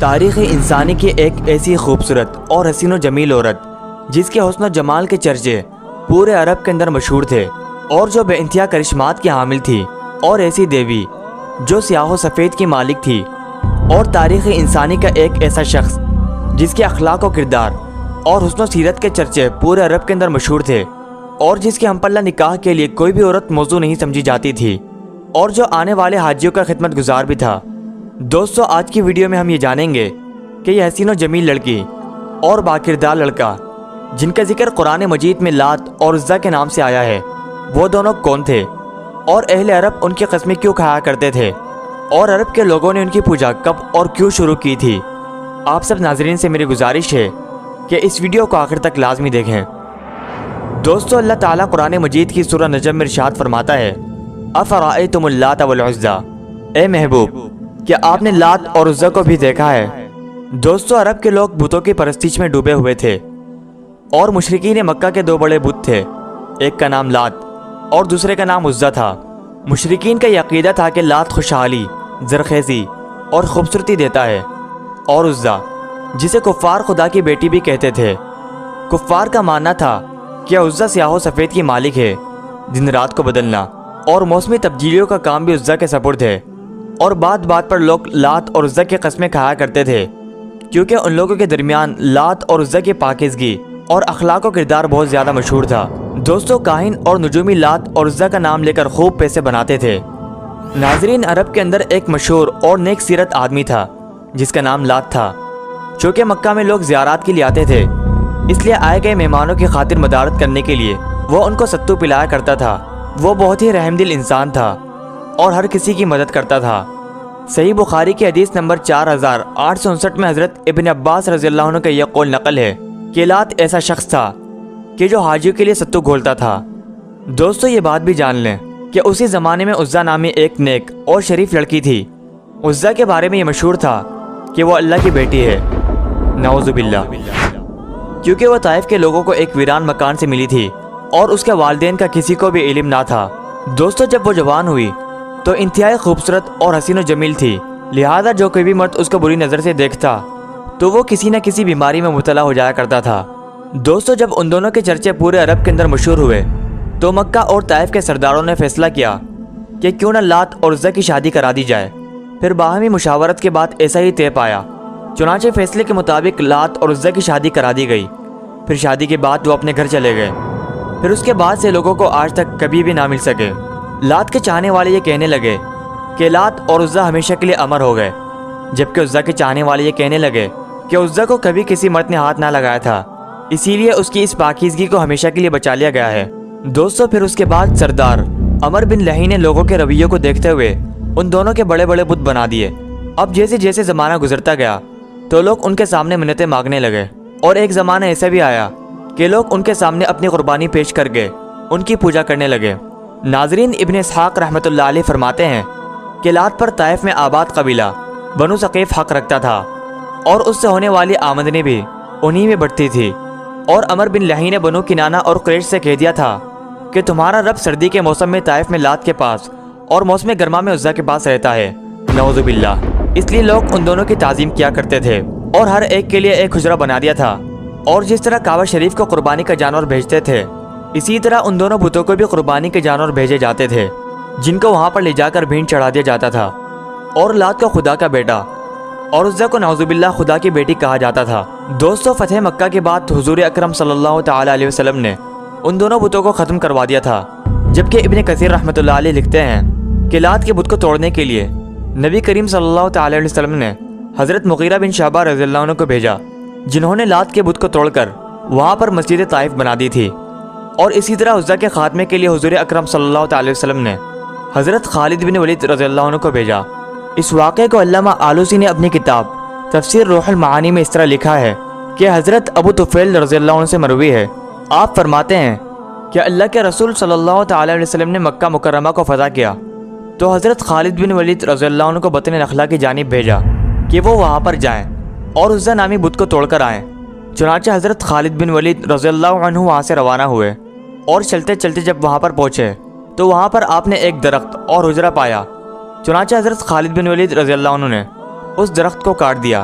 تاریخ انسانی کی ایک ایسی خوبصورت اور حسین و جمیل عورت جس کے حسن و جمال کے چرچے پورے عرب کے اندر مشہور تھے اور جو بے انتہا کرشمات کی حامل تھی، اور ایسی دیوی جو سیاہ و سفید کی مالک تھی، اور تاریخ انسانی کا ایک ایسا شخص جس کے اخلاق و کردار اور حسن و سیرت کے چرچے پورے عرب کے اندر مشہور تھے، اور جس کے ہم پلہ نکاح کے لیے کوئی بھی عورت موزوں نہیں سمجھی جاتی تھی، اور جو آنے والے حاجیوں کا خدمت گزار بھی تھا۔ دوستو، آج کی ویڈیو میں ہم یہ جانیں گے کہ یہ حسین و جمیل لڑکی اور باکردار لڑکا جن کا ذکر قرآن مجید میں لات اور عزا کے نام سے آیا ہے، وہ دونوں کون تھے، اور اہل عرب ان کی قسمیں کیوں کھایا کرتے تھے، اور عرب کے لوگوں نے ان کی پوجا کب اور کیوں شروع کی تھی۔ آپ سب ناظرین سے میری گزارش ہے کہ اس ویڈیو کو آخر تک لازمی دیکھیں۔ دوستو، اللہ تعالیٰ قرآن مجید کی سورہ نجم میں ارشاد فرماتا ہے، افرأیتم اللات والعزیٰ، اے محبوب کیا آپ نے لات اور عزا کو بھی دیکھا ہے؟ دوستو، عرب کے لوگ بتوں کی پرستش میں ڈوبے ہوئے تھے، اور مشرکین مکہ کے دو بڑے بت تھے، ایک کا نام لات اور دوسرے کا نام عزا تھا۔ مشرکین کا یہ عقیدہ تھا کہ لات خوشحالی، زرخیزی اور خوبصورتی دیتا ہے، اور عزا جسے کفار خدا کی بیٹی بھی کہتے تھے۔ کفار کا ماننا تھا کہ عزا سیاہ و سفید کی مالک ہے، دن رات کو بدلنا اور موسمی تبدیلیوں کا کام بھی عزا کے سپرد ہے، اور بات بات پر لوگ لات اور عزا کی قسمیں کھایا کرتے تھے، کیونکہ ان لوگوں کے درمیان لات اور عزا کی پاکیزگی اور اخلاق و کردار بہت زیادہ مشہور تھا۔ دوستو، کاہن اور نجومی لات اور عزا کا نام لے کر خوب پیسے بناتے تھے۔ ناظرین، عرب کے اندر ایک مشہور اور نیک سیرت آدمی تھا جس کا نام لات تھا۔ چونکہ مکہ میں لوگ زیارات کے لیے آتے تھے، اس لیے آئے گئے مہمانوں کی خاطر مدارت کرنے کے لیے وہ ان کو ستو پلایا کرتا تھا۔ وہ بہت ہی رحم دل انسان تھا اور ہر کسی کی مدد کرتا تھا۔ صحیح بخاری کی حدیث نمبر 4859 میں حضرت ابن عباس رضی اللہ عنہ کا یہ قول نقل ہے کہ لات ایسا شخص تھا کہ جو حاجیوں کے لیے ستو گھولتا تھا۔ دوستو، یہ بات بھی جان لیں کہ اسی زمانے میں عزا نامی ایک نیک اور شریف لڑکی تھی۔ عزا کے بارے میں یہ مشہور تھا کہ وہ اللہ کی بیٹی ہے، نعوذ باللہ، کیونکہ وہ طائف کے لوگوں کو ایک ویران مکان سے ملی تھی اور اس کے والدین کا کسی کو بھی علم نہ تھا۔ دوستو، جب وہ جوان ہوئی تو انتہائی خوبصورت اور حسین و جمیل تھی، لہذا جو کوئی بھی مرد اس کو بری نظر سے دیکھتا تو وہ کسی نہ کسی بیماری میں مبتلا ہو جایا کرتا تھا۔ دوستو، جب ان دونوں کے چرچے پورے عرب کے اندر مشہور ہوئے تو مکہ اور طائف کے سرداروں نے فیصلہ کیا کہ کیوں نہ لات اور عزا کی شادی کرا دی جائے۔ پھر باہمی مشاورت کے بعد ایسا ہی طے پایا، چنانچہ فیصلے کے مطابق لات اور عزا کی شادی کرا دی گئی۔ پھر شادی کے بعد وہ اپنے گھر چلے گئے۔ پھر اس کے بعد سے لوگوں کو آج تک کبھی بھی نہ مل سکے۔ لات کے چاہنے والے یہ کہنے لگے کہ لات اور عزا ہمیشہ کے لیے امر ہو گئے، جبکہ عزا کے چاہنے والے یہ کہنے لگے کہ عزا کو کبھی کسی مرد نے ہاتھ نہ لگایا تھا، اسی لیے اس کی اس پاکیزگی کو ہمیشہ کے لیے بچا لیا گیا ہے۔ دوستو، پھر اس کے بعد سردار عمر بن لہی نے لوگوں کے رویوں کو دیکھتے ہوئے ان دونوں کے بڑے بڑے بت بنا دیے۔ اب جیسے جیسے زمانہ گزرتا گیا تو لوگ ان کے سامنے منتیں مانگنے لگے، اور ایک زمانہ ایسا بھی آیا کہ لوگ ان کے سامنے اپنی قربانی پیش کر کے ان کی پوجا کرنے لگے۔ ناظرین، ابن اسحاق رحمۃ اللہ علیہ فرماتے ہیں کہ لات پر طائف میں آباد قبیلہ بنو ثقیف حق رکھتا تھا، اور اس سے ہونے والی آمدنی بھی انہی میں بڑھتی تھی۔ اور عمر بن لہی نے بنو کنانہ اور قریش سے کہہ دیا تھا کہ تمہارا رب سردی کے موسم میں طائف میں لات کے پاس اور موسم گرما میں عزا کے پاس رہتا ہے، نعوذ باللہ۔ اس لیے لوگ ان دونوں کی تعظیم کیا کرتے تھے اور ہر ایک کے لیے ایک حجرہ بنا دیا تھا، اور جس طرح کعبہ شریف کو قربانی کا جانور بھیجتے تھے، اسی طرح ان دونوں بتوں کو بھی قربانی کے جانور بھیجے جاتے تھے، جن کو وہاں پر لے جا کر بھینٹ چڑھا دیا جاتا تھا۔ اور لات کو خدا کا بیٹا اور عزا کو نعوذ باللہ خدا کی بیٹی کہا جاتا تھا۔ دوستو، فتح مکہ کے بعد حضور اکرم صلی اللہ تعالی علیہ وسلم نے ان دونوں بتوں کو ختم کروا دیا تھا، جبکہ ابن کثیر رحمۃ اللہ علیہ لکھتے ہیں کہ لات کے بت کو توڑنے کے لیے نبی کریم صلی اللہ تعالی علیہ وسلم نے حضرت مغیرہ بن شعبہ رضی اللہ عنہ کو بھیجا، جنہوں نے لات کے بت کو توڑ کر وہاں پر مسجد طائف بنا دی تھی۔ اور اسی طرح عزا کے خاتمے کے لیے حضور اکرم صلی اللہ تعالی وسلم نے حضرت خالد بن ولید رضی اللہ عنہ کو بھیجا۔ اس واقعے کو علامہ آلوسی نے اپنی کتاب تفسیر روح المعانی میں اس طرح لکھا ہے کہ حضرت ابو طفیل رضی اللہ عنہ سے مروی ہے، آپ فرماتے ہیں کہ اللہ کے رسول صلی اللہ تعالی علیہ وسلم نے مکہ مکرمہ کو فتح کیا تو حضرت خالد بن ولید رضی اللہ عنہ کو بطن نخلا کی جانب بھیجا کہ وہ وہاں پر جائیں اور عزا نامی بت کو توڑ کر آئیں۔ چنانچہ حضرت خالد بن ولید رضی اللہ عنہ وہاں سے روانہ ہوئے، اور چلتے چلتے جب وہاں پر پہنچے تو وہاں پر آپ نے ایک درخت اور حجرہ پایا۔ چنانچہ حضرت خالد بن ولید رضی اللہ عنہ نے اس درخت کو کاٹ دیا